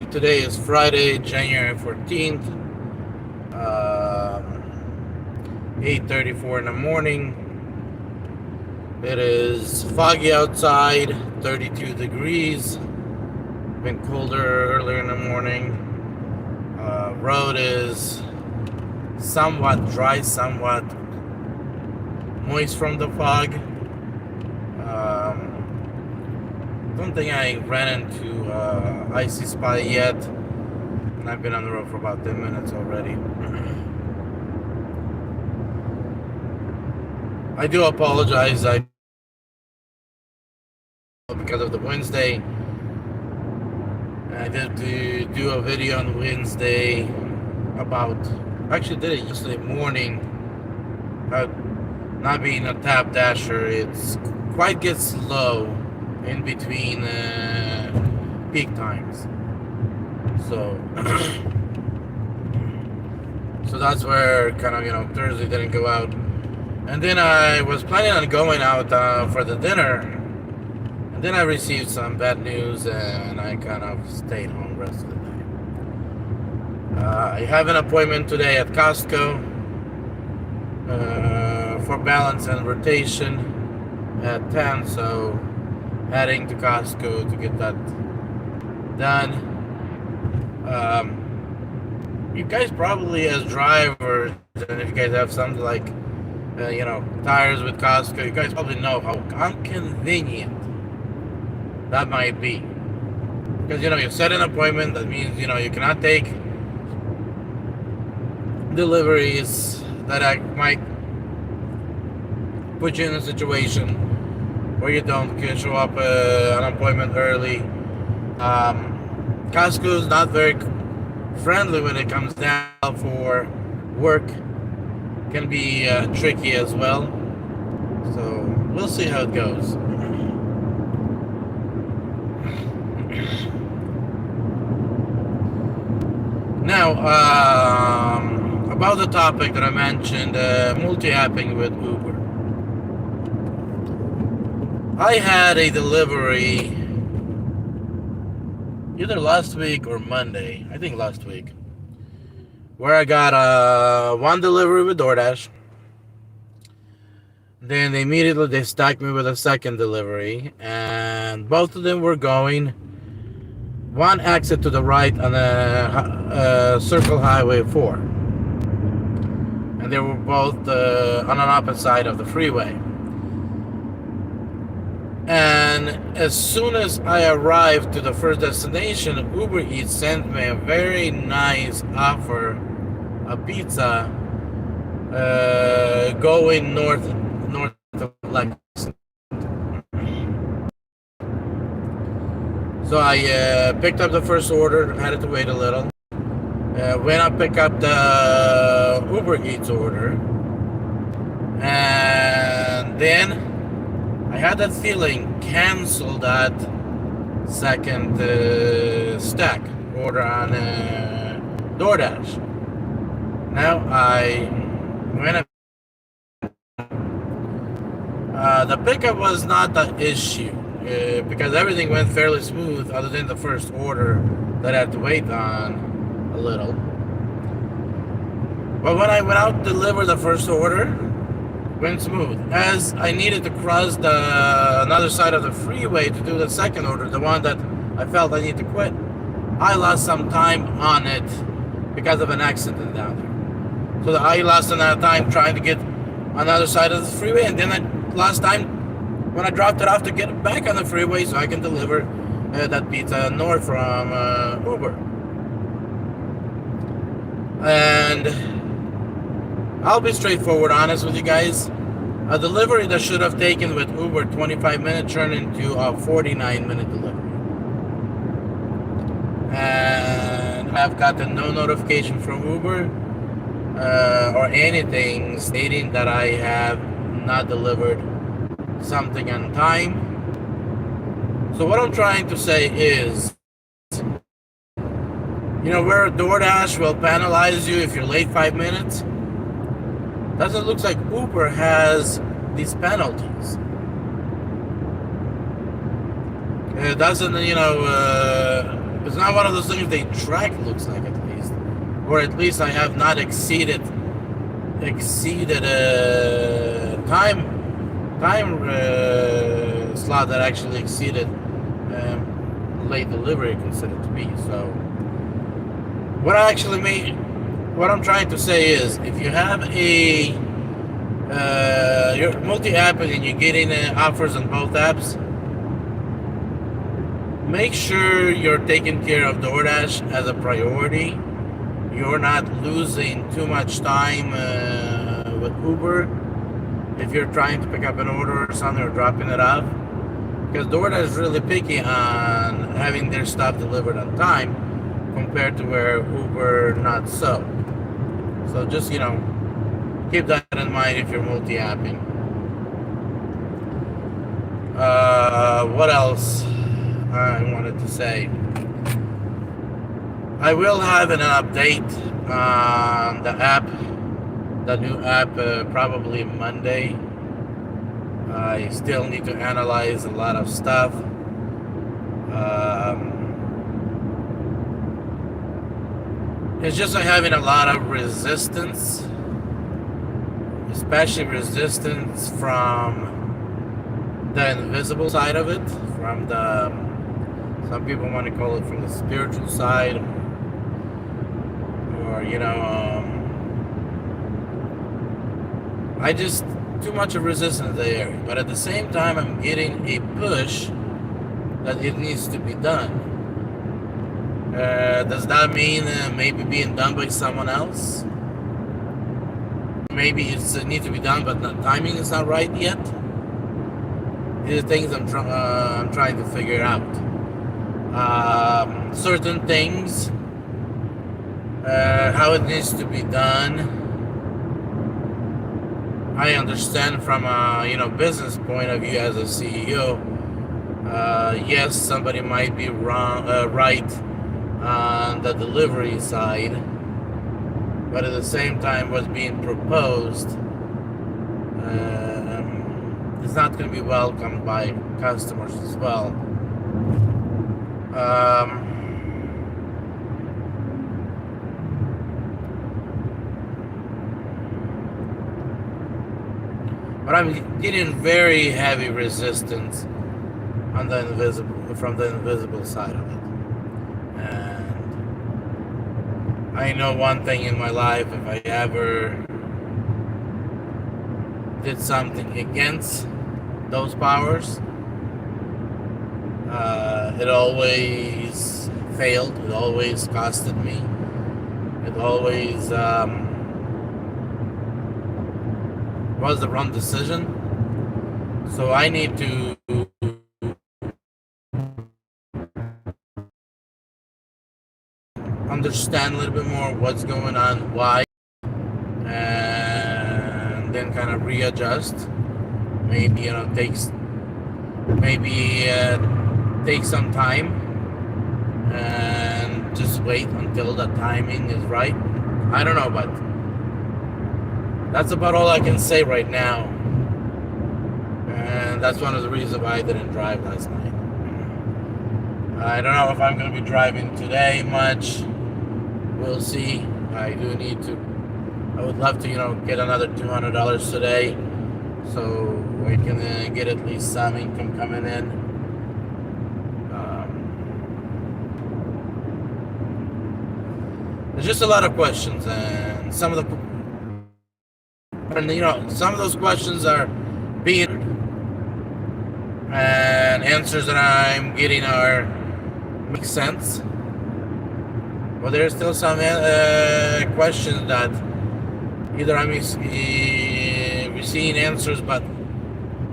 Today is Friday, January 14th, 8:34 in the morning. It is foggy outside, 32 degrees. Been colder earlier in the morning. Road is somewhat dry, somewhat moist from the fog. Don't think I ran into icy spot yet, and I've been on the road for about 10 minutes already. I do apologize. Because of the Wednesday, I did do a video on Wednesday about. Actually, did it yesterday morning about not being a tap dasher. It's quite gets slow in between peak times. So that's where kind of Thursday didn't go out, and then I was planning on going out for the dinner, and then I received some bad news, and I kind of stayed home the rest of the day. I have an appointment today at Costco for balance and rotation at 10, so heading to Costco to get that done. You guys probably, as drivers, and if you guys have something like tires with Costco, you guys probably know how inconvenient that might be, because you set an appointment. That means you cannot take deliveries that might put you in a situation where you don't show up an appointment early. Costco is not very friendly when it comes down for work. Can be tricky as well. So we'll see how it goes. Now, about the topic that I mentioned, multi-apping with Uber. I had a delivery either last week or Monday, I think last week, where I got one delivery with DOORDASH. Then they stacked me with a second delivery, and both of them were going one exit to the right on a Circle Highway 4, and they were both on an opposite side of the freeway. And as soon as I arrived to the first destination, Uber Eats sent me a very nice offer, a pizza, going north of Lexington. So I picked up the first order, had to wait a little. Went up, pick up the Uber Eats order, and then I had that feeling, cancel that second stack order on DoorDash. Now I went up. The pickup was not the issue because everything went fairly smooth, other than the first order that I had to wait on a little. But when I went out to deliver the first order, went smooth. As I needed to cross the another side of the freeway to do the second order, the one that I felt I need to quit, I lost some time on it because of an accident down there. So I lost another time trying to get on the other side of the freeway, and then I lost time when I dropped it off to get it back on the freeway so I can deliver that pizza north from Uber. And I'll be straightforward, honest with you guys. A delivery that should have taken with Uber 25 minutes turned into a 49-minute delivery. And I've gotten no notification from Uber or anything stating that I have not delivered something on time. So what I'm trying to say is, where DoorDash will penalize you if you're late 5 minutes, doesn't look like Uber has these penalties. It doesn't, It's not one of those things they track, looks like, at least. Or at least I have not exceeded time slot that actually exceeded late delivery considered to be. So what I'm trying to say is, if you have you're multi-apping and you're getting offers on both apps, make sure you're taking care of DoorDash as a priority. You're not losing too much time with Uber if you're trying to pick up an order or something, or dropping it off, because DoorDash is really picky on having their stuff delivered on time compared to where Uber not so. So just, keep that in mind if you're multi-apping. What else I wanted to say? I will have an update on the app, the new app, probably Monday. I still need to analyze a lot of stuff. It's just having a lot of resistance, especially resistance from the invisible side of it, from the, some people want to call it from the spiritual side, or I just, too much of resistance there. But at the same time, I'm getting a push that it needs to be done. Does that mean maybe being done by someone else? Maybe it needs to be done, but the timing is not right yet. These are things I'm trying to figure out. Certain things, how it needs to be done, I understand from a business point of view as a CEO. Yes, somebody might be wrong, right on the delivery side, but at the same time, what's being proposed is not going to be welcomed by customers as well. But I'm getting very heavy resistance on the from the invisible side of it. And I know one thing in my life: if I ever did something against those powers, it always failed. It always costed me. It always was the wrong decision. So I need to understand a little bit more what's going on, why, and then kind of readjust. Maybe take some time and just wait until the timing is right. I don't know, but that's about all I can say right now. And that's one of the reasons why I didn't drive last night. I don't know if I'm going to be driving today much. We'll see. I would love to, get another $200 today, so we can get at least some income coming in. There's just a lot of questions, and some of those questions are being, and answers that I'm getting make sense. But there's still some questions that either I'm receiving answers, but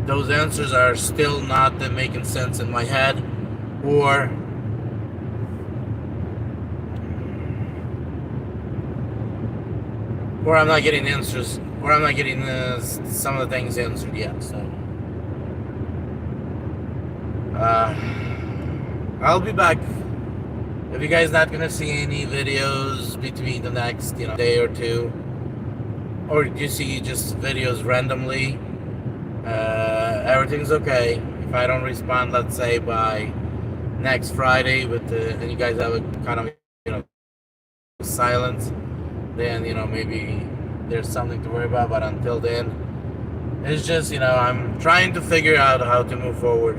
those answers are still not making sense in my head, or I'm not getting answers, or I'm not getting some of the things answered yet. So I'll be back. If you guys not gonna see any videos between the next day or two, or you see just videos randomly, everything's okay. If I don't respond, let's say by next Friday with and you guys have a kind of silence, then maybe there's something to worry about. But until then, it's just I'm trying to figure out how to move forward,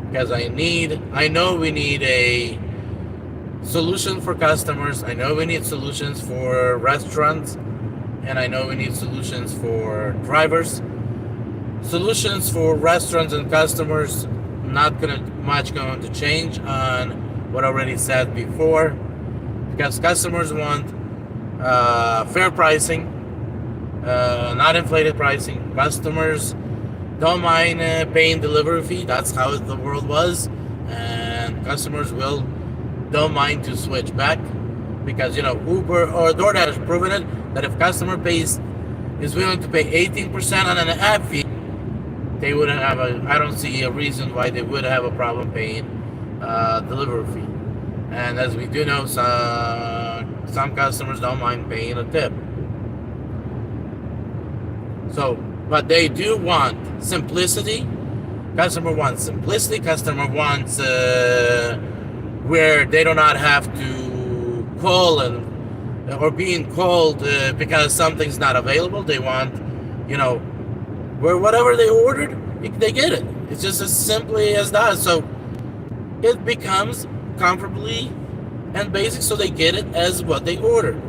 because I know we need a solution for customers. I know we need solutions for restaurants, and I know we need solutions for drivers. Solutions for restaurants and customers not much going to change on what I already said before, because customers want fair pricing, not inflated pricing. Customers don't mind paying delivery fee. That's how the world was, and customers don't mind to switch back, because Uber or DoorDash proven it that if customer is willing to pay 18% on an app fee, they wouldn't have I don't see a reason why they would have a problem paying delivery fee. And as we do know, some customers don't mind paying a tip. So, but they do want simplicity. Customer wants simplicity. Customer wants where they do not have to call or being called because something's not available. They want, where whatever they ordered, they get it. It's just as simply as that. So it becomes comfortably and basic, so they get it as what they ordered,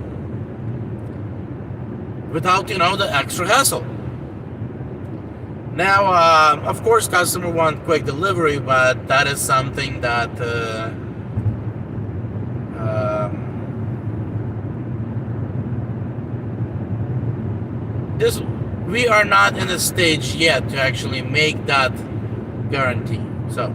without the extra hassle. Now, of course, customer want quick delivery, but that is something that we are not in a stage yet to actually make that guarantee. So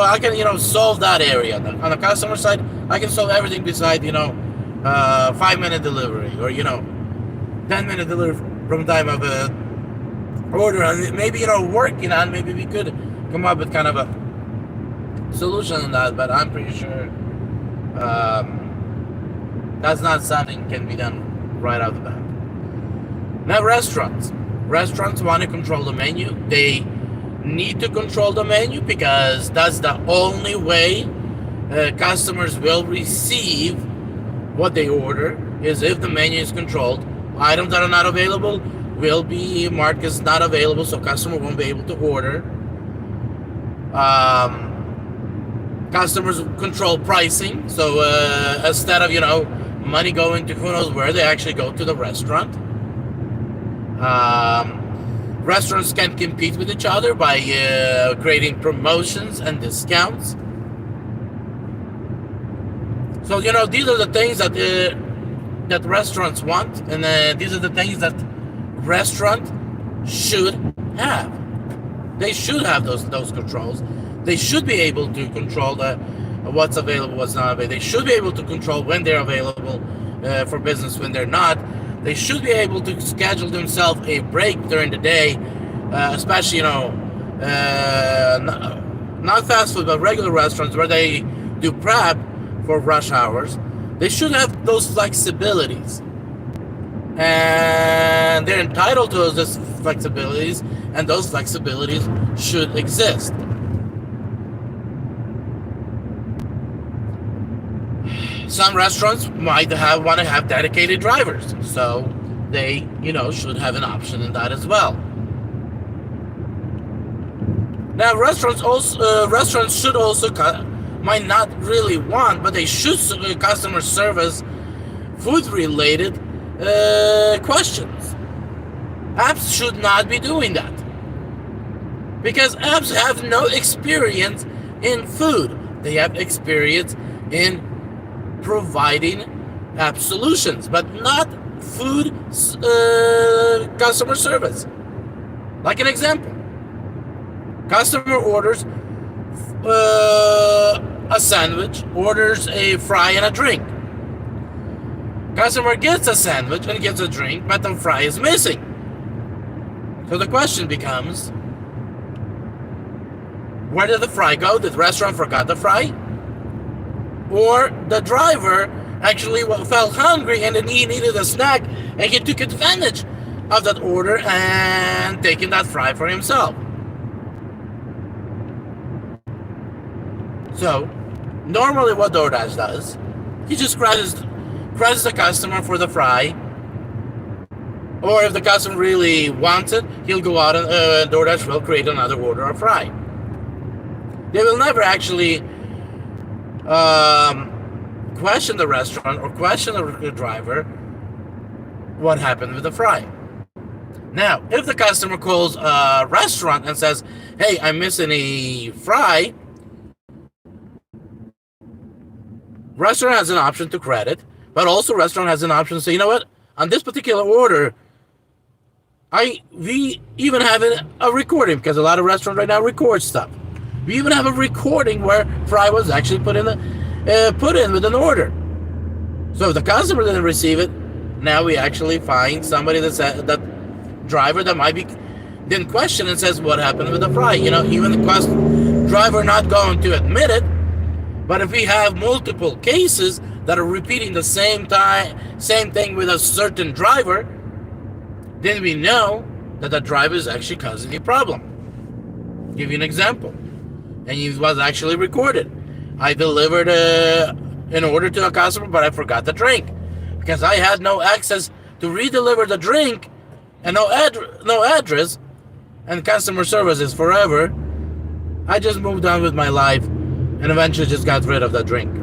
I can solve that area on the customer side. I can solve everything beside 5-minute delivery, or 10-minute delivery from time of a order, and maybe working on, maybe we could come up with kind of a solution on that. But I'm pretty sure that's not something can be done right out the bat. Now, restaurants want to control the menu. They need to control the menu, because that's the only way customers will receive what they order, is if the menu is controlled. Items that are not available will be marked as not available, so customer won't be able to order. Customers control pricing, so instead of money going to who knows where, they actually go to the restaurant. Restaurants can compete with each other by creating promotions and discounts. So these are the things that restaurants want, and these are the things that restaurant should have. They should have those controls. They should be able to control what's available, what's not available. They should be able to control when they're available for business, when they're not. They should be able to schedule themselves a break during the day, especially not fast food, but regular restaurants where they do prep for rush hours. They should have those flexibilities, and they're entitled to those flexibilities, and those flexibilities should exist. Some restaurants might want to have dedicated drivers, so they should have an option in that as well. Now, restaurants should also might not really want, but they should customer service food related questions. Apps should not be doing that, because apps have no experience in food. They have experience in providing app solutions, but not food customer service. Like an example, customer orders a sandwich, orders a fry and a drink. Customer gets a sandwich and gets a drink, but the fry is missing. So the question becomes, where did the fry go? Did the restaurant forgot the fry? Or the driver actually felt hungry and then he needed a snack, and he took advantage of that order and taken that fry for himself. So, normally what DoorDash does, he just credits the customer for the fry, or if the customer really wants it, he'll go out and DoorDash will create another order of fry. They will never actually question the restaurant or question the driver what happened with the fry. Now, if the customer calls a restaurant and says, hey, I'm missing a fry, restaurant has an option to credit, but also restaurant has an option to say, you know what, on this particular order, we even have a recording, because a lot of restaurants right now record stuff. We even have a recording where fry was actually put in with an order. So if the customer didn't receive it, now we actually find somebody that driver that might be didn't question and says what happened with the fry. Even the driver not going to admit it, but if we have multiple cases that are repeating the same thing with a certain driver, then we know that the driver is actually causing a problem. I'll give you an example, and it was actually recorded. I delivered an order to a customer, but I forgot the drink because I had no access to redeliver the drink and no address, and customer service is forever. I just moved on with my life and eventually just got rid of that drink.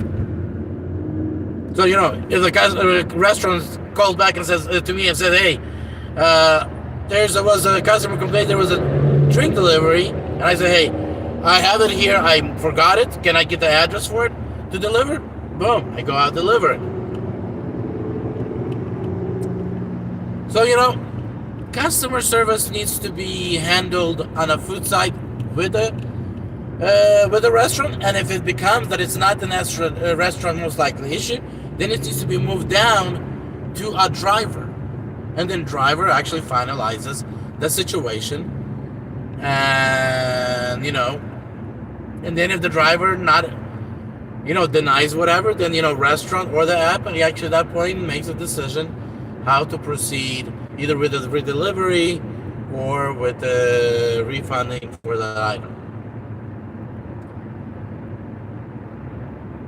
So, if the restaurant calls back and says to me and said, hey, there was a customer complaint, there was a drink delivery, and I say, hey, I have it here, I forgot it, can I get the address for it to deliver? Boom, I go out, deliver it. So, customer service needs to be handled on a food site with a restaurant, and if it becomes that it's not the restaurant most likely issue, then it needs to be moved down to a driver, and then driver actually finalizes the situation, and and then if the driver not denies whatever, then restaurant or the app actually at that point makes a decision how to proceed, either with the redelivery or with the refunding for that item.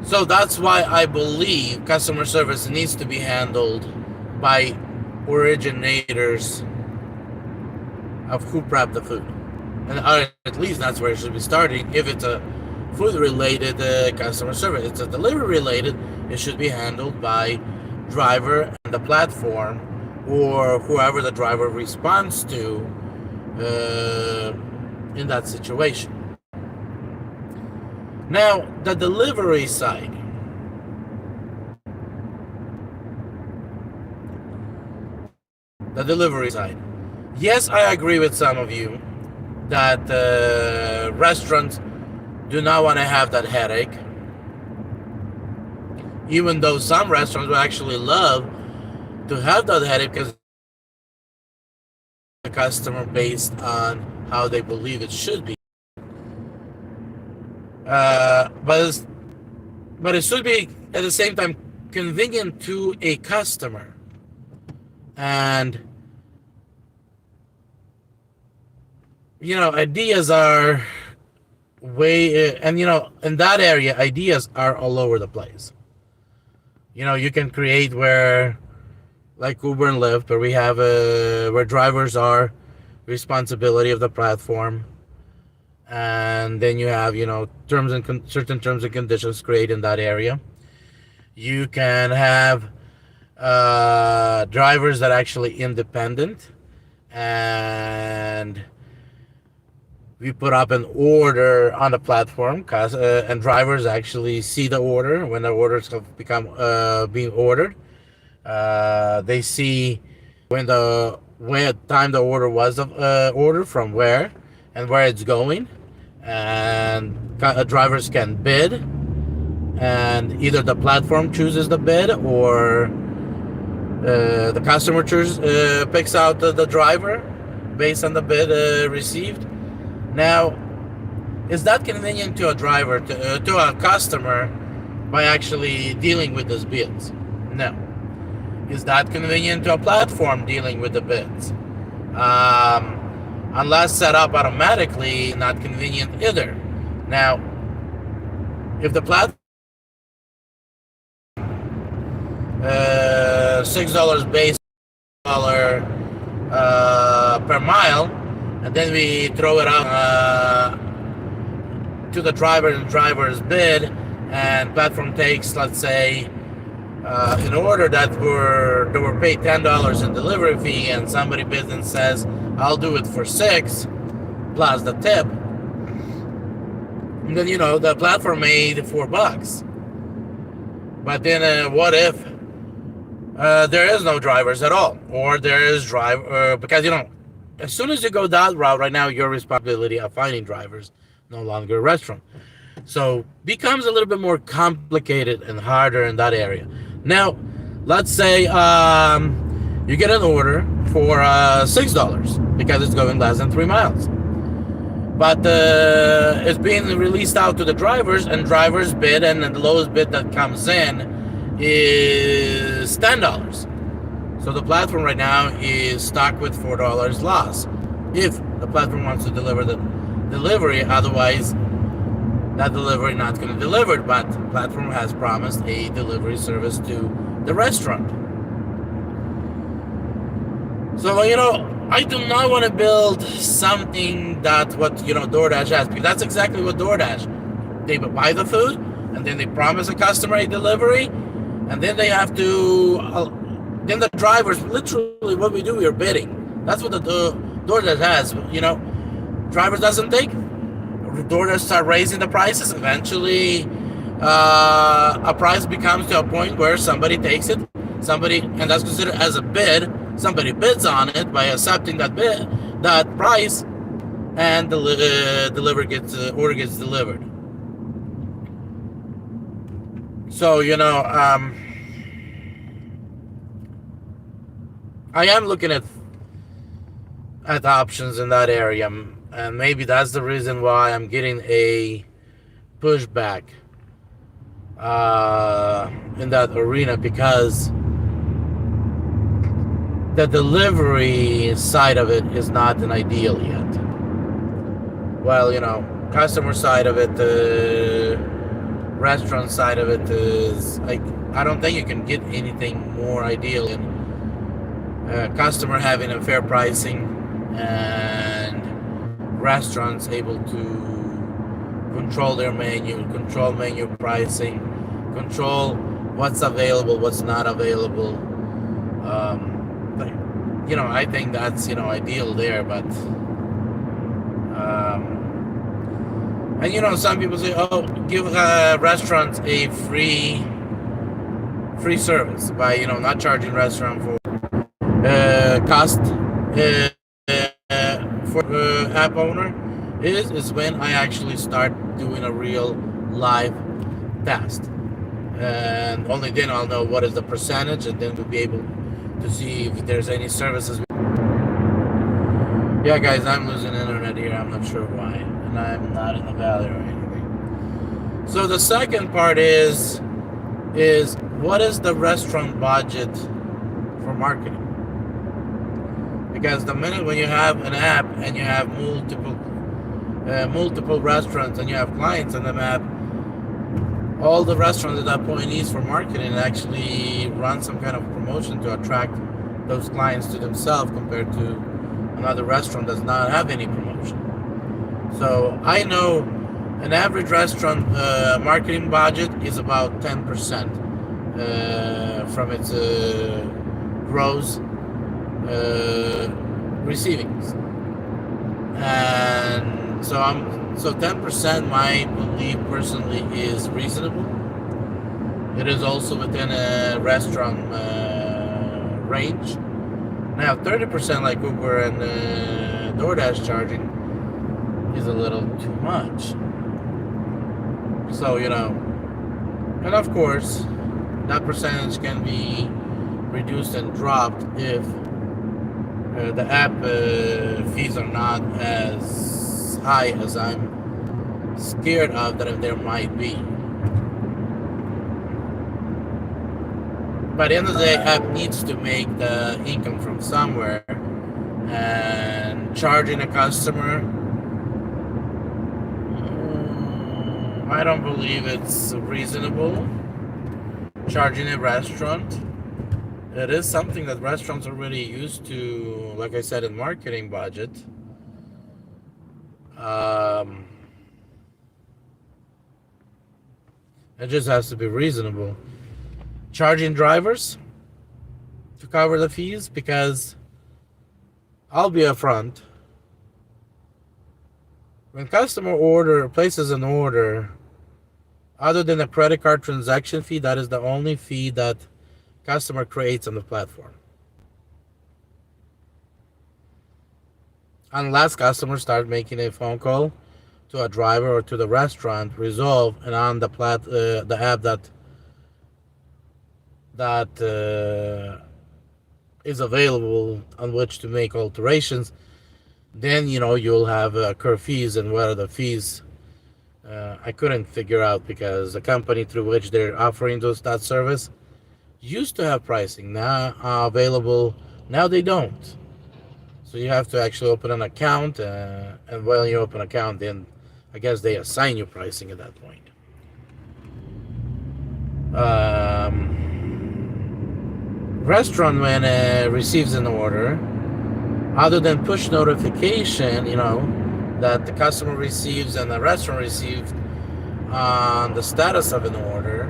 So that's why I believe customer service needs to be handled by originators of who prepped the food. And at least that's where it should be starting. If it's a food-related customer service, it's a delivery-related, it should be handled by driver and the platform, or whoever the driver responds to in that situation. Now, the delivery side. Yes, I agree with some of you that restaurants do not want to have that headache. Even though some restaurants will actually love to have that headache because the customer based on how they believe it should be. But it should be at the same time convenient to a customer. And ideas are in that area, ideas are all over the place. You can create where, like Uber and Lyft, where we have where drivers are responsibility of the platform, and then you have certain terms and conditions created in that area. You can have drivers that are actually independent, and we put up an order on the platform, and drivers actually see the order when the orders have become being ordered. They see when time the order was ordered, from where and where it's going, and drivers can bid, and either the platform chooses the bid or the customer picks out the driver based on the bid received. Now, is that convenient to a driver, to a customer, by actually dealing with those bids? No. Is that convenient to a platform dealing with the bids? Unless set up automatically, not convenient either. Now, If the platform $6 base dollar per mile, and then we throw it out to the driver, and driver's bid, and platform takes, let's say, in order that were paid $10 in delivery fee, and somebody bids and says, I'll do it for $6 plus the tip, and then the platform made $4. But then what if there is no drivers at all, or there is because as soon as you go that route right now, your responsibility of finding drivers, no longer a restaurant. So becomes a little bit more complicated and harder in that area. Now, let's say you get an order for $6 because it's going less than 3 miles. But it's being released out to the drivers, and drivers bid, and the lowest bid that comes in is $10. So the platform right now is stuck with $4 loss if the platform wants to deliver the delivery. Otherwise, that delivery not going to deliver, but the platform has promised a delivery service to the restaurant. So I do not want to build something that what DoorDash has, because that's exactly what DoorDash. They buy the food, and then they promise a customer a delivery, and then they have to then the drivers, literally what we do, we are bidding. That's what the DoorDash has. Drivers doesn't take. DoorDash start raising the prices. Eventually, a price becomes to a point where somebody takes it. And that's considered as a bid. Somebody bids on it by accepting that price, and the order gets delivered. So I am looking at options in that area, and maybe that's the reason why I'm getting a pushback in that arena, because the delivery side of it is not an ideal yet. Well, customer side of it, the restaurant side of it is I don't think you can get anything more ideal in customer having a fair pricing, and restaurants able to control their menu, control menu pricing, control what's available, what's not available. I think that's ideal there, but and some people say, oh, give restaurants a free service by not charging restaurant for cost for app owner is when I actually start doing a real live test, and only then I'll know what is the percentage, and then we'll be able to see if there's any services. Yeah, guys, I'm losing internet here. I'm not sure why, and I'm not in the valley or anything. So the second part is what is the restaurant budget for marketing? Because the minute when you have an app and you have multiple restaurants and you have clients on the map, all the restaurants at that point needs for marketing actually run some kind of promotion to attract those clients to themselves, compared to another restaurant does not have any promotion. So I know an average restaurant marketing budget is about 10% from its gross receivings, and so 10%, I believe personally, is reasonable. It is also within a restaurant range. Now 30%, like Uber and DoorDash charging, is a little too much. So and of course that percentage can be reduced and dropped if the app fees are not as high as I'm scared of that there might be. By the end of the day, app needs to make the income from somewhere, and charging a customer, I don't believe it's reasonable charging a restaurant. It is something that restaurants are already used to, like I said, in marketing budget. Um, it just has to be reasonable. Charging drivers to cover the fees, because I'll be upfront. When customer places an order, other than a credit card transaction fee, that is the only fee that customer creates on the platform. Unless customers start making a phone call to a driver or to the restaurant, resolve, and on the app that is available on which to make alterations, then you'll have curve fees. And what are the fees? I couldn't figure out, because the company through which they're offering that service used to have pricing now available. Now they don't. So you have to actually open an account, and when you open an account, then I guess they assign you pricing at that point. Restaurant, when receives an order, other than push notification, that the customer receives and the restaurant receives on the status of an order,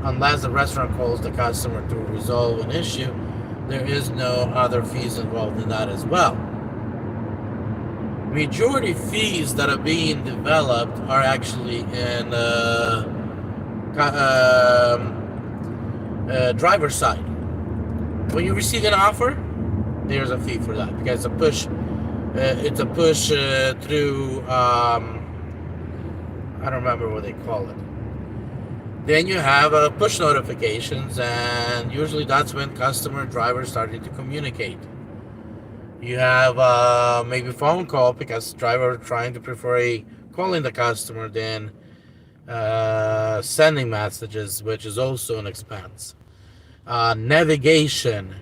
unless the restaurant calls the customer to resolve an issue, there is no other fees involved in that as well. Majority fees that are being developed are actually in driver's side. When you receive an offer, there's a fee for that, because it's a push through I don't remember what they call it. Then you have push notifications, and usually that's when customer drivers starting to communicate. You have maybe phone call, because driver trying to prefer calling the customer than sending messages, which is also an expense. Navigation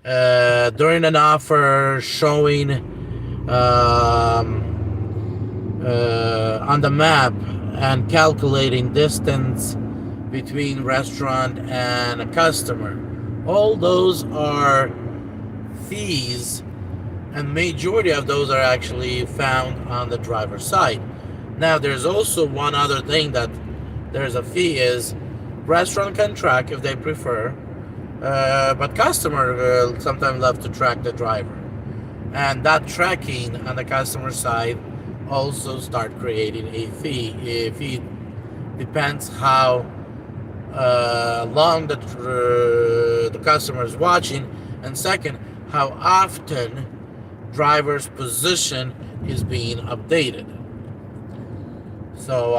during an offer, showing on the map and calculating distance between restaurant and a customer. All those are fees, and majority of those are actually found on the driver's side. Now, there's also one other thing that there's a fee is restaurant can track if they prefer, but customer sometimes love to track the driver, and that tracking on the customer side also start creating a fee. If it depends how long the customer is watching, and second, how often driver's position is being updated. So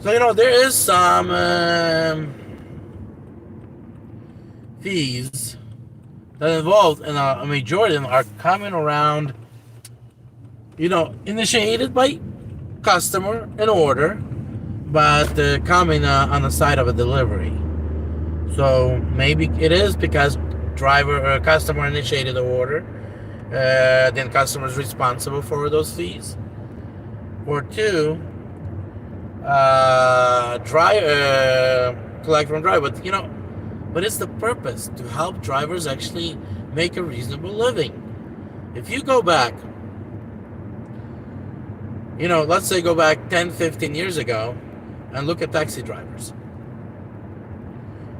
there is some fees that involved, and a majority of them are coming around, initiated by customer and order, but coming on the side of a delivery. So maybe it is because customer initiated the order, then customer is responsible for those fees. Or two, collect from driver. But it's the purpose to help drivers actually make a reasonable living. If you go back, let's say go back 10, 15 years ago and look at taxi drivers.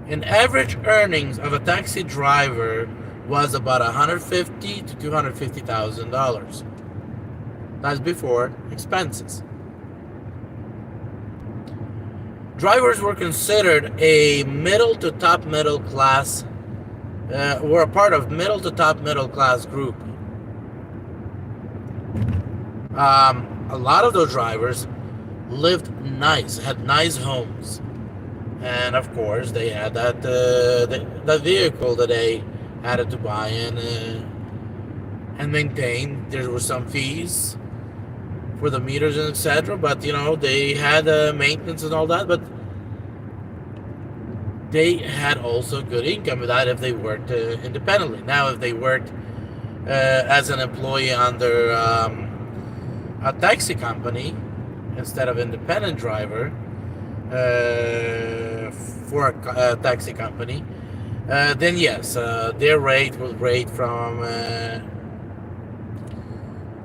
An average earnings of a taxi driver was about $150,000 to $250,000. That's before expenses. Drivers were considered a middle to top middle class, were a part of middle to top middle class group. A lot of those drivers lived nice, had nice homes, and of course they had that vehicle that they had to buy and maintain. There were some fees for the meters and etc., but they had maintenance and all that, but they had also good income with that if they worked independently. Now, if they worked as an employee under a taxi company, instead of independent driver for a taxi company, then yes, their rate will rate from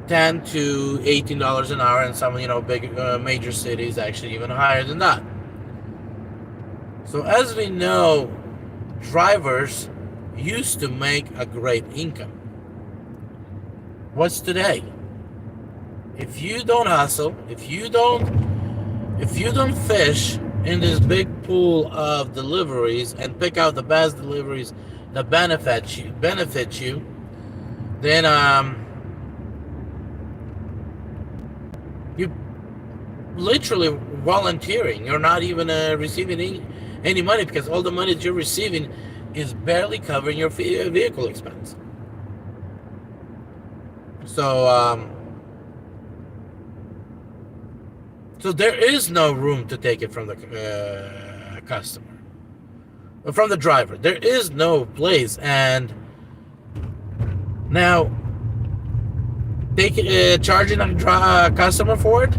$10 to $18 an hour, and some big major cities actually even higher than that. So as we know, drivers used to make a great income. What's today? If you don't hustle, if you don't fish in this big pool of deliveries and pick out the best deliveries that benefit you, then you literally volunteering. You're not even receiving any money, because all the money that you're receiving is barely covering your vehicle expense. So so there is no room to take it from the customer, or from the driver. There is no place. And now charging a customer for it,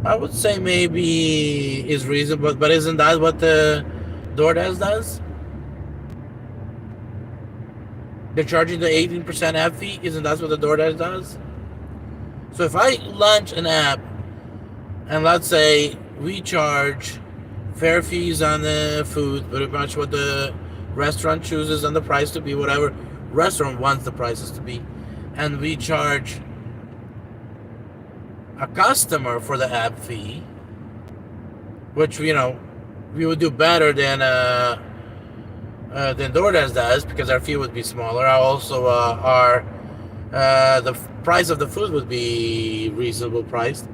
I would say maybe is reasonable, but isn't that what the DoorDash does? They're charging the 18% app fee. Isn't that what the DoorDash does? So if I launch an app, and let's say we charge fair fees on the food, pretty much what the restaurant chooses and the price to be, whatever restaurant wants the prices to be, and we charge a customer for the app fee, which we would do better than DoorDash does, because our fee would be smaller. Also, the price of the food would be reasonable priced.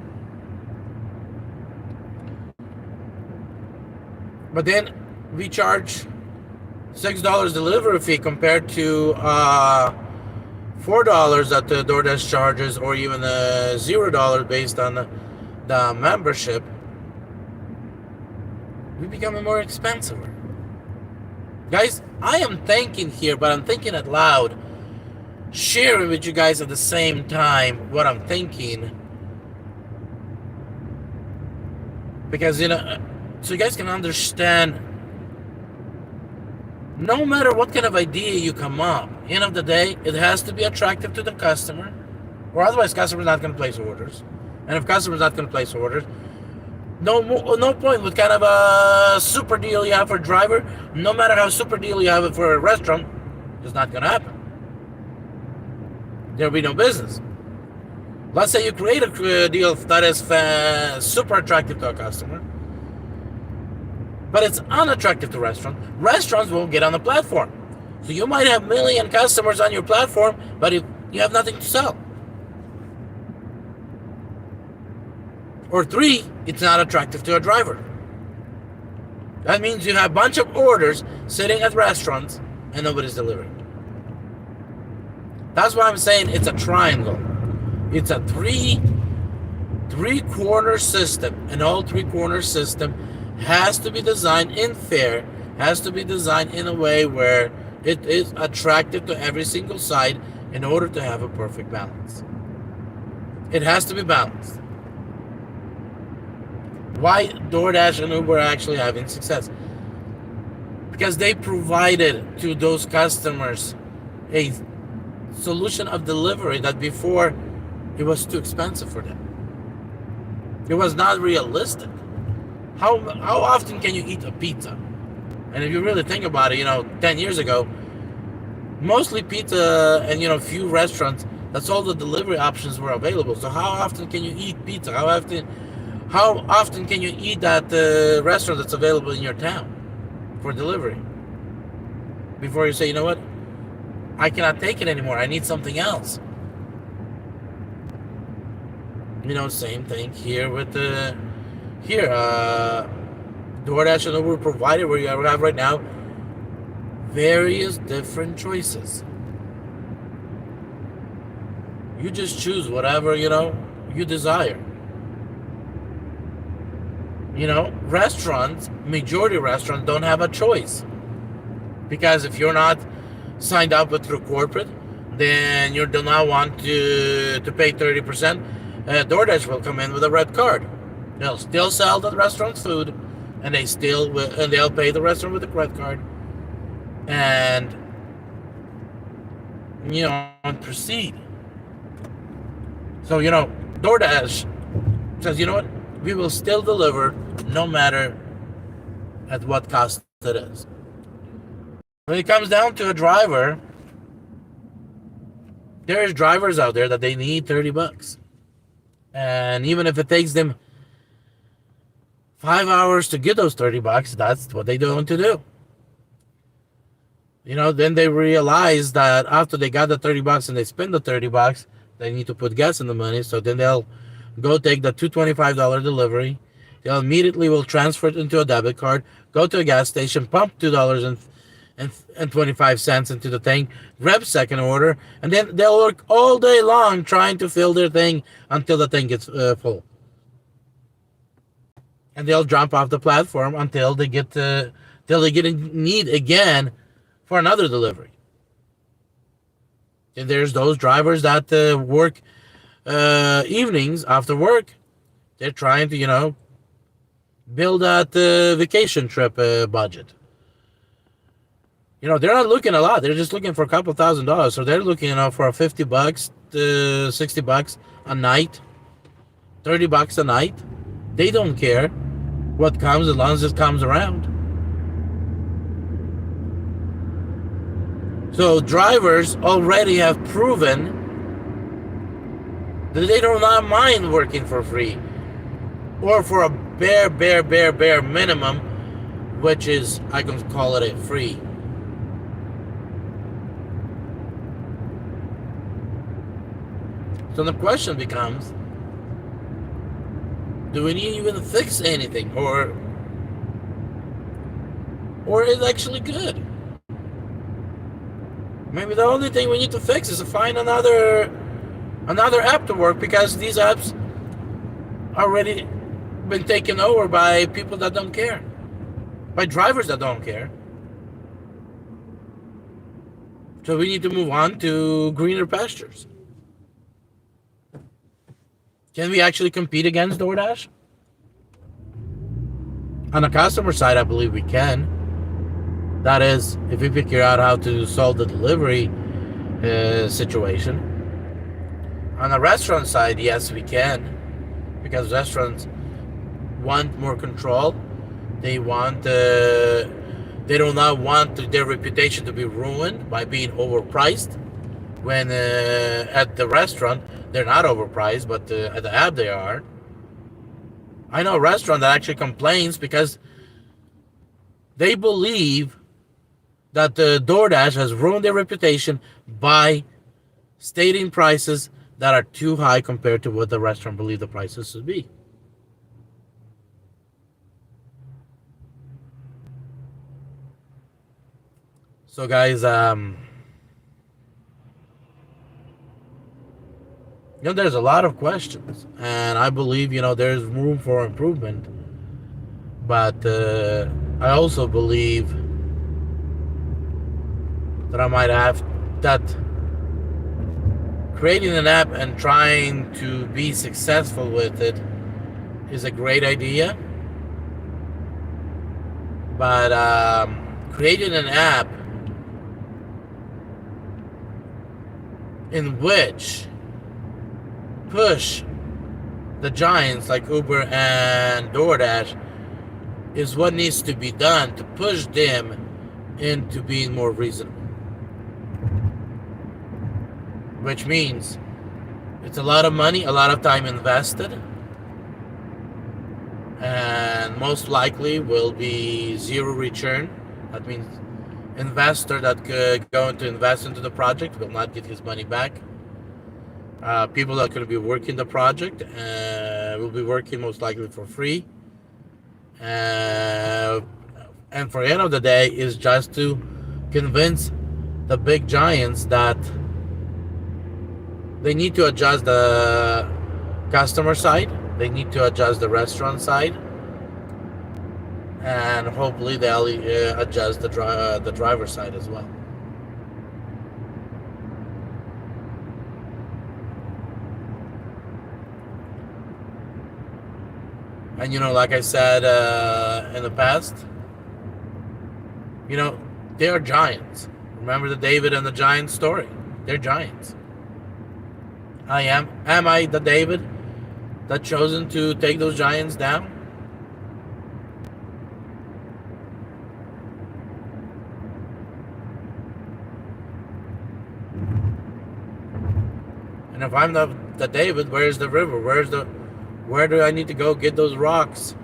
But then we charge $6 delivery fee compared to $4 that the DoorDash charges, or even $0 based on the membership. We become more expensive. Guys, I am thinking here, but I'm thinking out loud, sharing with you guys at the same time what I'm thinking, because so you guys can understand. No matter what kind of idea you come up, end of the day, it has to be attractive to the customer, or otherwise customer's not going to place orders. And if customer's not going to place orders, no point with kind of a super deal you have for a driver. No matter how super deal you have it for a restaurant, it's not going to happen. There'll be no business. Let's say you create a deal that is super attractive to a customer, but it's unattractive to restaurants. Restaurants won't get on the platform. So you might have 1 million customers on your platform, but you have nothing to sell. Or 3, it's not attractive to a driver. That means you have a bunch of orders sitting at restaurants and nobody's delivering. That's why I'm saying it's a triangle. It's a three-corner system, and all three-corner system has to be designed has to be designed in a way where it is attractive to every single side in order to have a perfect balance. It has to be balanced. Why DoorDash and Uber are actually having success? Because they provided to those customers a solution of delivery that before it was too expensive for them. It was not realistic. How often can you eat a pizza? And if you really think about it, 10 years ago, mostly pizza and, few restaurants, that's all the delivery options were available. So how often can you eat pizza? How often can you eat at the restaurant that's available in your town for delivery? Before you say, you know what? I cannot take it anymore. I need something else. Same thing here with DoorDash and Uber provided, where you have right now various different choices. You just choose whatever, you desire. Majority restaurants don't have a choice. Because if you're not signed up through corporate, then you do not want to pay 30%, DoorDash will come in with a red card. They'll still sell the restaurant's food, and they'll pay the restaurant with a credit card, and proceed. So DoorDash says, you know what, we will still deliver no matter at what cost it is. When it comes down to a driver, there's drivers out there that they need $30. And even if it takes them 5 hours to get those $30, that's what they want to do. Then they realize that after they got the $30 and they spend the $30, they need to put gas in the money. So then they'll go take the $225 delivery. They'll immediately will transfer it into a debit card, go to a gas station, pump $2.25 into the thing, grab second order, and then they'll work all day long trying to fill their thing until the thing gets full. And they'll jump off the platform until they get in need again for another delivery. And there's those drivers that work evenings after work. They're trying to build that vacation trip budget. They're not looking a lot. They're just looking for a couple $1,000s. So they're looking for $50, $60 a night, $30 a night. They don't care what comes as long as it comes around. So drivers already have proven that they do not mind working for free or for a bare minimum, which is, I can call it a free. So the question becomes, do we need even to fix anything, or is it actually good? Maybe the only thing we need to fix is to find another app to work, because these apps already been taken over by people that don't care, by drivers that don't care. So we need to move on to greener pastures. Can we actually compete against DoorDash? On the customer side, I believe we can. That is, if we figure out how to solve the delivery situation. On the restaurant side, yes, we can. Because restaurants want more control. They do not want their reputation to be ruined by being overpriced. When at the restaurant, they're not overpriced, but at the app they are. I know a restaurant that actually complains because they believe that the DoorDash has ruined their reputation by stating prices that are too high compared to what the restaurant believe the prices should be. So guys, there's a lot of questions, and I believe, there's room for improvement. But I also believe that I might have that creating an app and trying to be successful with it is a great idea. But creating an app in which push the giants like Uber and DoorDash is what needs to be done to push them into being more reasonable. Which means it's a lot of money, a lot of time invested, and most likely will be zero return. That means investor that could go to invest into the project will not get his money back. People that could be working the project will be working most likely for free. And for the end of the day is just to convince the big giants that they need to adjust the customer side, they need to adjust the restaurant side, and hopefully they'll adjust the driver side as well. And like I said in the past, they are giants. Remember the David and the giant story? They're giants. Am I the David that chosen to take those giants down? And if I'm the David, where's the river? Where do I need to go get those rocks?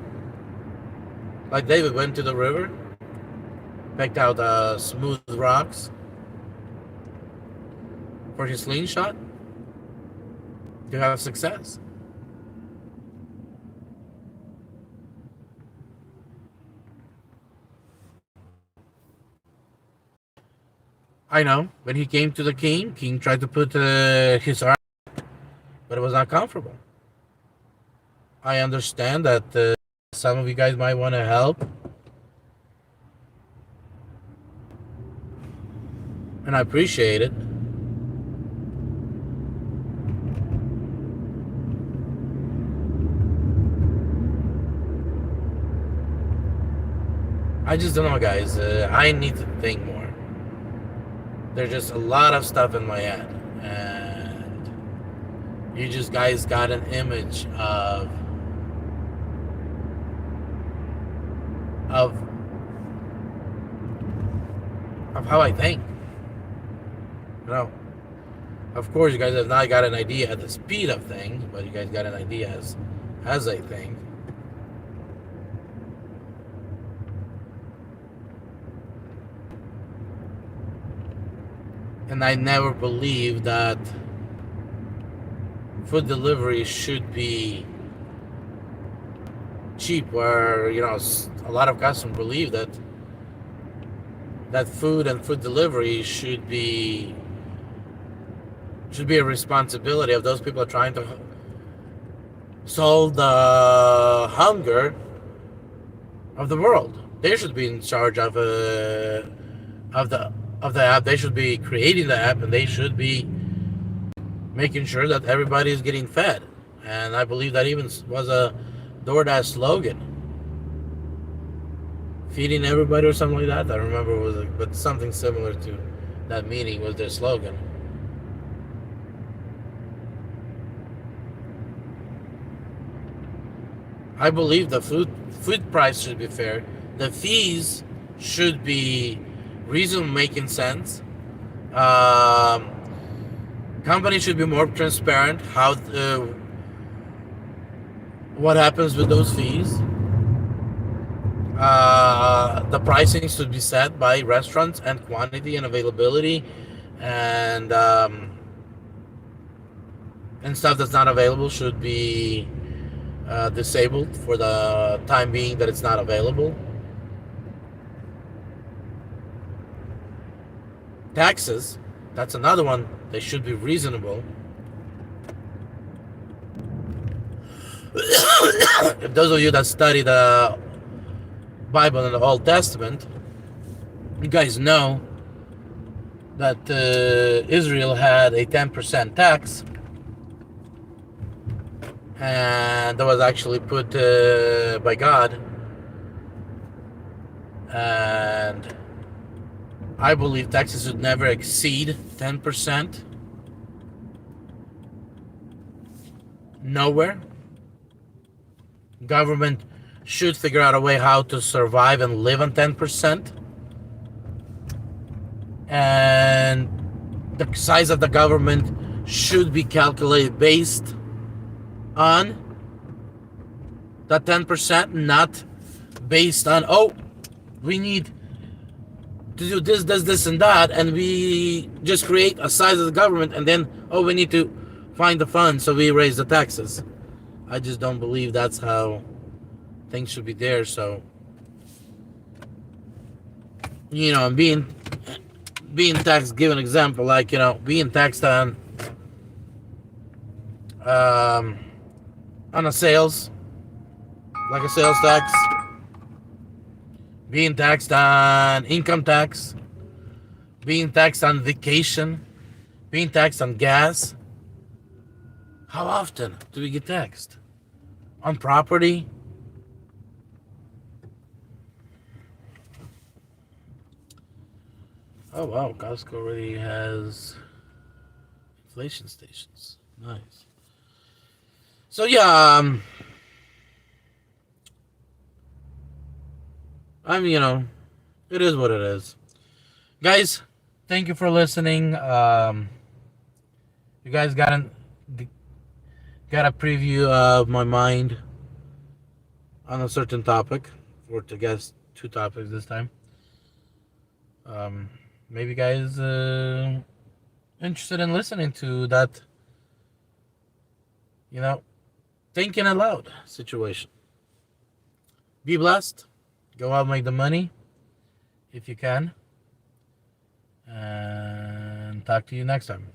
Like David went to the river, picked out smooth rocks for his slingshot to have success. I know. When he came to the king tried to put his arm, but it was not comfortable. I understand that some of you guys might want to help, and I appreciate it. I just don't know, guys. I need to think more. There's just a lot of stuff in my head, and you just guys got an image of how I think. Of course, you guys have not got an idea at the speed of things, but you guys got an idea as I think. And I never believed that food delivery should be cheap, where a lot of customers believe that food and food delivery should be a responsibility of those people trying to solve the hunger of the world. They should be in charge of the app. They should be creating the app, and they should be making sure that everybody is getting fed. And I believe that even was a DOORDASH slogan, feeding everybody or something like that. I remember it was, but something similar to that meaning was their slogan. I believe the food price should be fair. The fees should be reasonable, making sense. Companies should be more transparent what happens with those fees. The pricing should be set by restaurants, and quantity and availability, and stuff that's not available should be disabled for the time being that it's not available. Taxes, that's another one. They should be reasonable. If those of you that study the Bible and the Old Testament, you guys know that Israel had a 10% tax, and that was actually put by God. And I believe taxes should never exceed 10%. Nowhere. Government should figure out a way how to survive and live on 10%. And the size of the government should be calculated based on the 10%, not based on, we need to do this, and that, and we just create a size of the government, and then, we need to find the funds, so we raise the taxes. I just don't believe that's how things should be there. So, being taxed, give an example, like, being taxed on a sales, like a sales tax, being taxed on income tax, being taxed on vacation, being taxed on gas. How often do we get taxed? On property, Oh wow, Costco already has inflation stations. Nice. So yeah, it is what it is. Guys, thank you for listening. You guys got a preview of my mind on a certain topic, or to guess two topics this time. Um, Maybe guys interested in listening to that, you know, thinking aloud situation. Be blessed. Go out, make the money if you can, and talk to you next time.